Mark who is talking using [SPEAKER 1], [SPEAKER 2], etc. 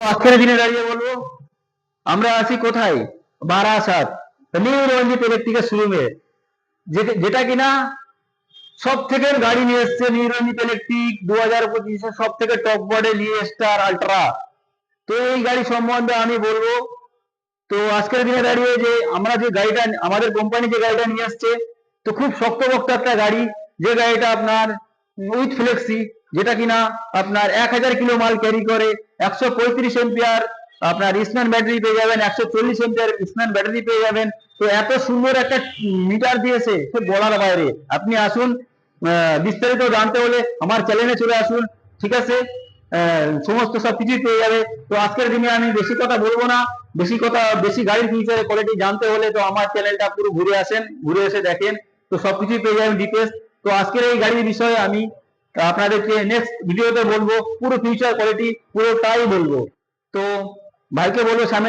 [SPEAKER 1] আজকের দিনে দাঁড়িয়ে বলবো আমরা আছি কোথায়, বারাসাত নিউ রঞ্জিত ইলেকট্রিকের শোরুমে, যেটা কিনা সব থেকে গাড়ি নিয়ে এসছে নিউ রঞ্জিত ইলেকট্রিক 2025 সব থেকে টপ মডেল স্টার আল্ট্রা। তো এই গাড়ি সম্বন্ধে আমি বলবো। তো আজকের দিনে দাঁড়িয়ে যে আমরা যে গাড়িটা আমাদের কোম্পানি যে গাড়িটা নিয়ে আসছে, তো খুব শক্তপোক্ত একটা গাড়ি, যে গাড়িটা আপনার উইথ ফ্লেক্সি, যেটা কিনা আপনার 1000 কিলো মাল ক্যারি করে, 135 এম্পিয়ার আপনার স্নান ব্যাটারি পেয়ে যাবেন, 140 এম্পিয়ার স্নান ব্যাটারি পেয়ে যাবেন। তো এত সুন্দর একটা মিটার দিয়েছে সে বলার বাইরে। আপনি আসুন, বিস্তারিত জানতে হলে আমার চ্যানেলে চলে আসুন, ঠিক আছে? সমস্ত সবকিছুই পেয়ে যাবে। তো আজকের দিনে আমি বেশি কথা বলবো না, বেশি গাড়ির ফিউচারের কোয়ালিটি জানতে হলে তো আমার চ্যানেলটা পুরো ঘুরে আসেন, ঘুরে এসে দেখেন, তো সবকিছুই পেয়ে যাবেন ডিটেলস। তো আজকের এই গাড়ির বিষয়ে আমি আপনাদেরকে নেক্সট ভিডিওতে বলবো, পুরো ফিউচার কোয়ালিটি পুরোটাই বলবো। তো ভাইকে বলবো সামনে